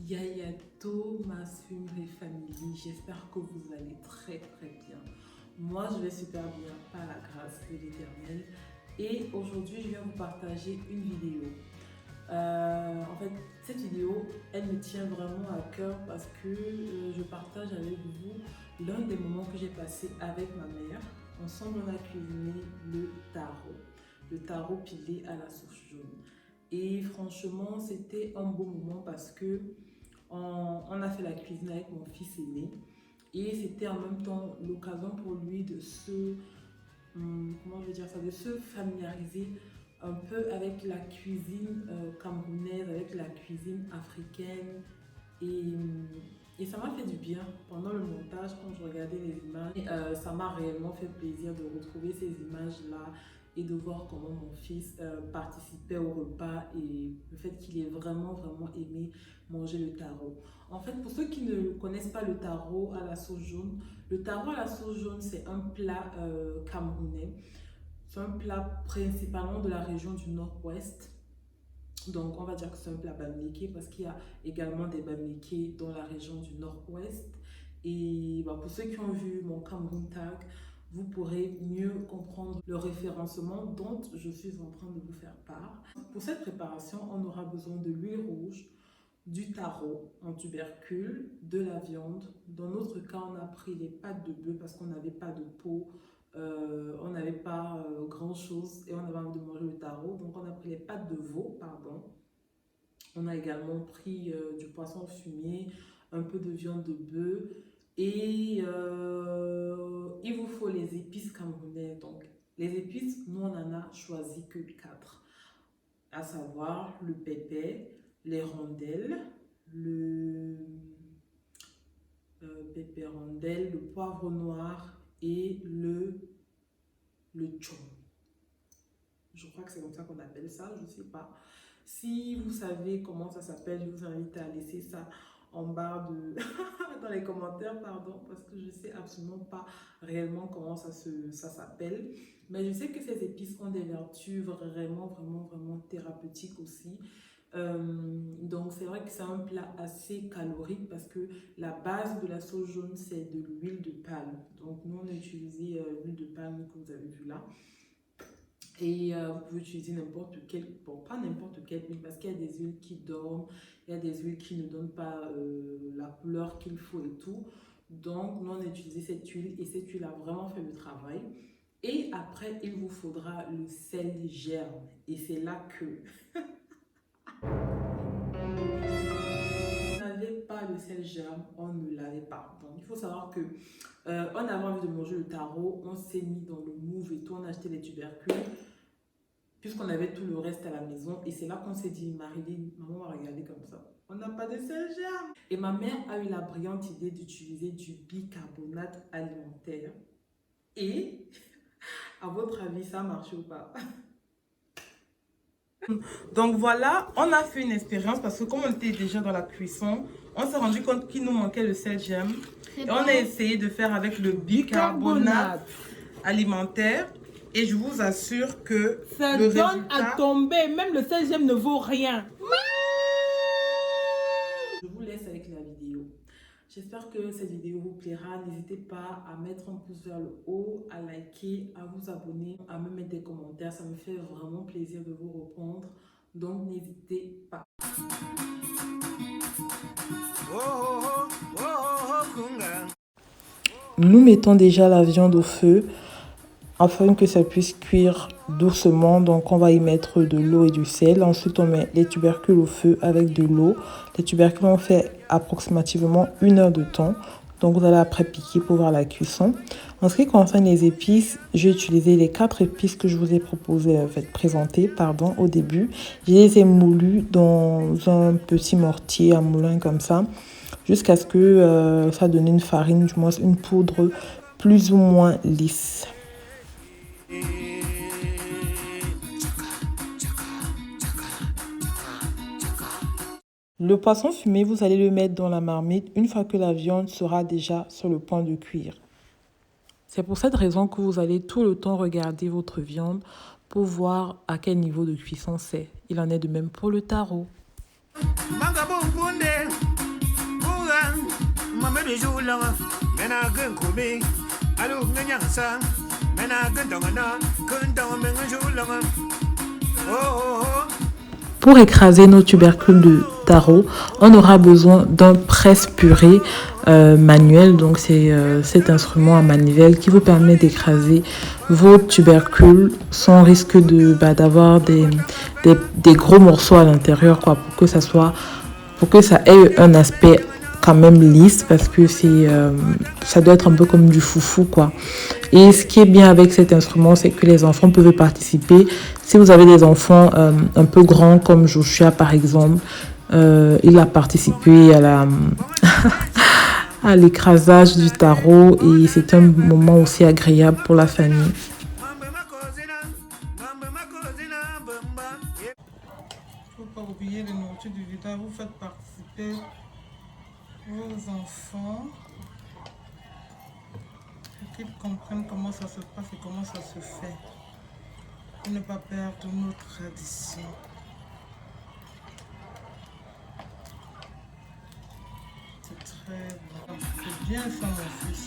Yayato Masumre Family, j'espère que vous allez très bien. Moi je vais super bien par la grâce de l'Éternel et aujourd'hui je viens vous partager une vidéo. En fait cette vidéo elle me tient vraiment à cœur parce que je partage avec vous l'un des moments que j'ai passé avec ma mère. Ensemble on a cuisiné le taro pilé à la sauce jaune. Et franchement, c'était un beau moment parce que on a fait la cuisine avec mon fils aîné et c'était en même temps l'occasion pour lui de comment je veux dire ça, de se familiariser un peu avec la cuisine camerounaise, avec la cuisine africaine et ça m'a fait du bien pendant le montage quand je regardais les images. Ça m'a réellement fait plaisir de retrouver ces images-là et de voir comment mon fils participait au repas et le fait qu'il ait vraiment aimé manger le taro. En fait, pour ceux qui ne connaissent pas le taro à la sauce jaune, le taro à la sauce jaune, c'est un plat camerounais. C'est un plat principalement de la région du nord-ouest. Donc, on va dire que c'est un plat bamileke parce qu'il y a également des bamileke dans la région du nord-ouest. Et pour ceux qui ont vu mon Cameroun Tag, vous pourrez mieux comprendre le référencement dont je suis en train de vous faire part. Pour cette préparation, on aura besoin de l'huile rouge, du taro en tubercule, de la viande. Dans notre cas, on a pris les pâtes de bœuf parce qu'on n'avait pas de peau. On n'avait pas grand chose et on avait envie de manger le taro, donc on a pris les pâtes de veau, pardon. On a également pris du poisson fumé, un peu de viande de bœuf et il vous faut les épices camerounaises. Donc les épices, nous on en a choisi que 4, à savoir le pépé, les rondelles, le pépé rondelle, le poivre noir et le tchon. Je crois que c'est comme ça qu'on appelle ça, je ne sais pas. Si vous savez comment ça s'appelle, je vous invite à laisser ça en barre de dans les commentaires, pardon, parce que je ne sais absolument pas réellement comment ça s'appelle. Mais je sais que ces épices ont des vertus vraiment thérapeutiques aussi. Donc c'est vrai que c'est un plat assez calorique parce que la base de la sauce jaune c'est de l'huile de palme. Donc nous on a utilisé l'huile de palme que vous avez vu là. Et vous pouvez utiliser n'importe quelle, bon pas n'importe quelle huile parce qu'il y a des huiles qui dorment, il y a des huiles qui ne donnent pas la couleur qu'il faut et tout. Donc nous on a utilisé cette huile et cette huile a vraiment fait le travail. Et après il vous faudra le sel germe et c'est là que pas le sel germe, on ne l'avait pas. Donc il faut savoir que on avait envie de manger le taro, on s'est mis dans le move et tout, on a acheté les tubercules puisqu'on avait tout le reste à la maison et c'est là qu'on s'est dit, Marilyn, maman va regarder comme ça, on n'a pas de sel germe. Et ma mère a eu la brillante idée d'utiliser du bicarbonate alimentaire et à votre avis ça a marché ou pas? Donc voilà, on a fait une expérience parce que comme on était déjà dans la cuisson, on s'est rendu compte qu'il nous manquait le sel germe. Et on a essayé de faire avec le bicarbonate alimentaire. Et je vous assure que ça le donne résultat... à tomber, même le sel germe ne vaut rien. Je vous laisse avec la vidéo. J'espère que cette vidéo vous plaira. N'hésitez pas à mettre un pouce vers le haut, à liker, à vous abonner, à me mettre des commentaires. Ça me fait vraiment plaisir de vous répondre. Donc n'hésitez pas. Nous mettons déjà la viande au feu afin que ça puisse cuire doucement. Donc on va y mettre de l'eau et du sel. Ensuite on met les tubercules au feu avec de l'eau. Les tubercules ont fait approximativement 1 heure de temps. Donc vous allez après piquer pour voir la cuisson. En ce qui concerne les épices, j'ai utilisé les 4 épices que je vous ai présentées au début. Je les ai moulues dans un petit mortier à moulin comme ça, jusqu'à ce que ça donne une farine, du moins une poudre plus ou moins lisse. Le poisson fumé, vous allez le mettre dans la marmite une fois que la viande sera déjà sur le point de cuire. C'est pour cette raison que vous allez tout le temps regarder votre viande pour voir à quel niveau de cuisson c'est. Il en est de même pour le taro. Pour écraser nos tubercules de taro, on aura besoin d'un presse-purée manuel. Donc c'est cet instrument à manivelle qui vous permet d'écraser vos tubercules sans risque d'avoir des gros morceaux à l'intérieur, quoi, pour que ça ait un aspect quand même lisse, parce que ça doit être un peu comme du foufou, quoi. Et ce qui est bien avec cet instrument, c'est que les enfants peuvent participer. Si vous avez des enfants un peu grands comme Joshua par exemple, il a participé à l'écrasage du taro, et c'est un moment aussi agréable pour la famille. Il ne faut pas oublier les nourritures du village. Vous faites participer vos enfants pour qu'ils comprennent comment ça se passe et comment ça se fait, pour ne pas perdre nos traditions. C'est très bon. C'est bien ça, mon fils.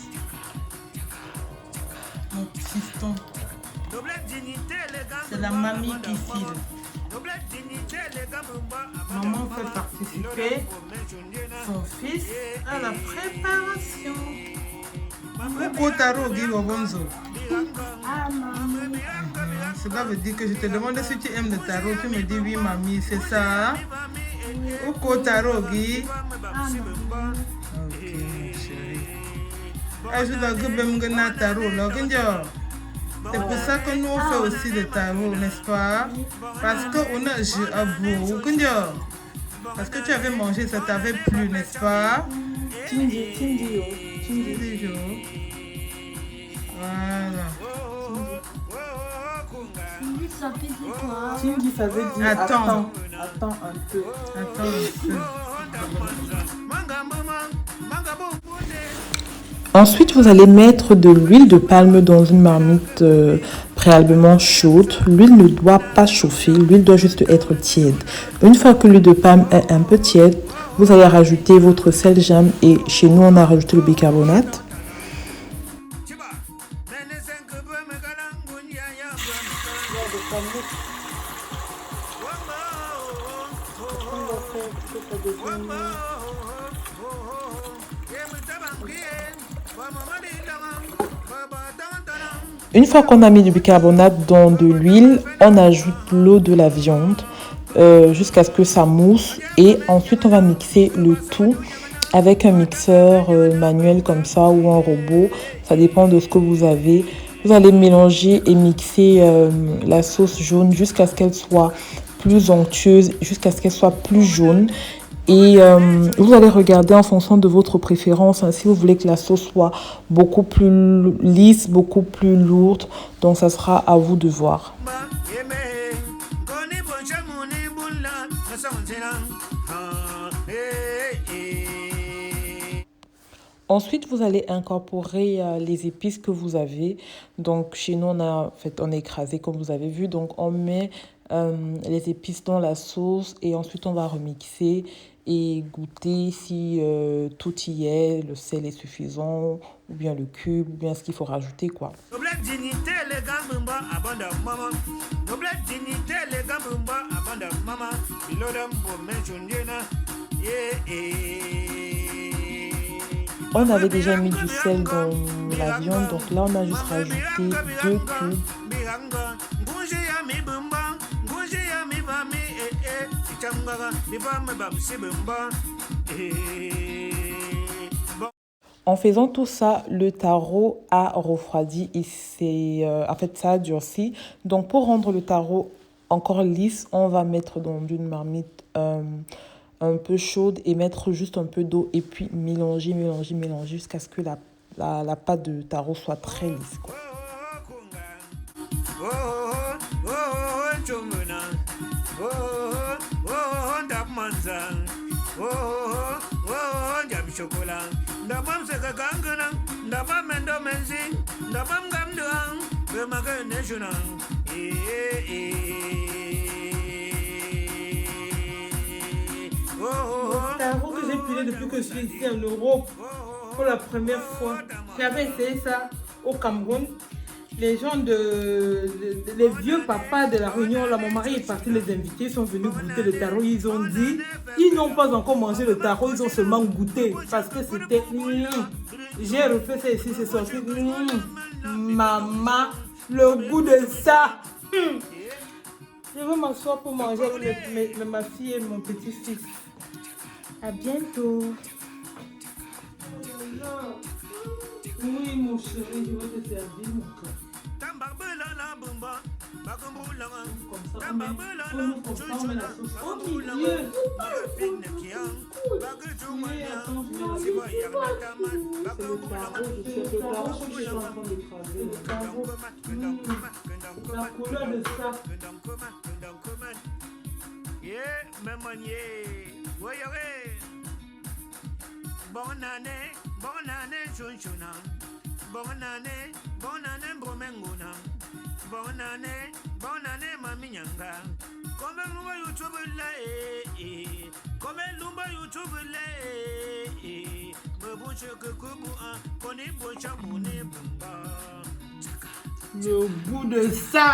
Mon fiston. C'est la mamie qui file. Maman fait participer son fils à la préparation. Cela veut dire que je te demande si tu aimes le tarot. Tu me dis oui, mamie, c'est ça. Oko taro, Guy. Ok, chérie. Je dois tarot, là. C'est pour ça que nous on fait aussi le tarot, n'est-ce pas? Parce qu'on a joué à vous. Parce que tu avais mangé, ça t'avait plu, n'est-ce pas? Voilà. Tingi, ça veut dire attends un peu. Attends un peu. Ensuite, vous allez mettre de l'huile de palme dans une marmite préalablement chaude. L'huile ne doit pas chauffer, l'huile doit juste être tiède. Une fois que l'huile de palme est un peu tiède, vous allez rajouter votre sel gemme, et chez nous, on a rajouté le bicarbonate. Une fois qu'on a mis du bicarbonate dans de l'huile, on ajoute l'eau de la viande jusqu'à ce que ça mousse, et ensuite on va mixer le tout avec un mixeur manuel comme ça ou un robot, ça dépend de ce que vous avez. Vous allez mélanger et mixer la sauce jaune jusqu'à ce qu'elle soit plus onctueuse, jusqu'à ce qu'elle soit plus jaune. Et vous allez regarder en fonction de votre préférence, hein, si vous voulez que la sauce soit beaucoup plus lisse, beaucoup plus lourde. Donc ça sera à vous de voir. Ensuite, vous allez incorporer les épices que vous avez. Donc chez nous, on a écrasé comme vous avez vu. Donc on met les épices dans la sauce, et ensuite on va remixer et goûter si tout y est, le sel est suffisant, ou bien le cube, ou bien ce qu'il faut rajouter, quoi. On avait déjà mis du sel dans la viande, donc là on a juste rajouté 2 cubes. En faisant tout ça, le taro a refroidi et en fait ça a durci. Donc pour rendre le taro encore lisse, on va mettre dans une marmite un peu chaude et mettre juste un peu d'eau, et puis mélanger jusqu'à ce que la pâte de taro soit très lisse, quoi. Le taro que j'ai pilé depuis que je suis ici en Europe, pour la première fois. J'avais essayé ça au Cameroun. Les gens les vieux papas de la réunion, là, mon mari est parti les inviter, ils sont venus goûter le taro. Ils ont dit, ils n'ont pas encore mangé le taro, ils ont seulement goûté parce que c'était. J'ai refait ça ici, c'est sorti. Maman, le goût de ça. Je veux m'asseoir pour manger avec ma fille et mon petit-fils. À bientôt. Oui, mon chéri, je vais te servir mon cœur. Comme ça, on met la sauce au milieu. Oui, attends, je mets c'est le taro, je sais le taro que je suis en train d'écraser. Le taro, la couleur de ça. Bonne année, chunchuna. Bonne année, bromenguna. Bonne année, mami nyanga. Comme lumba YouTube là, le goût de ça,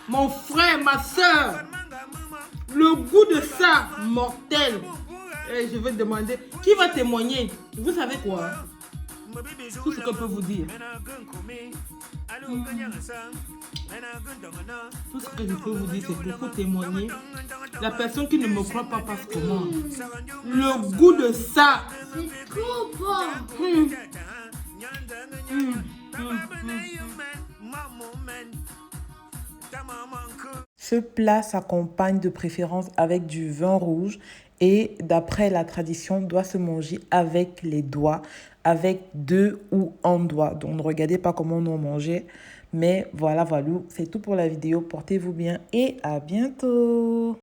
mon frère, ma soeur. Le goût de ça, mortel. Et je vais demander, qui va témoigner? Vous savez quoi? Tout ce que je peux vous dire. Tout ce que je peux vous dire, c'est qu'il faut témoigner. La personne qui ne me croit pas passe comment? Le goût de ça. C'est trop bon. Ce plat s'accompagne de préférence avec du vin rouge et d'après la tradition doit se manger avec les doigts, avec 2 ou un doigt. Donc ne regardez pas comment nous on mangeait, mais voilà, c'est tout pour la vidéo. Portez-vous bien et à bientôt.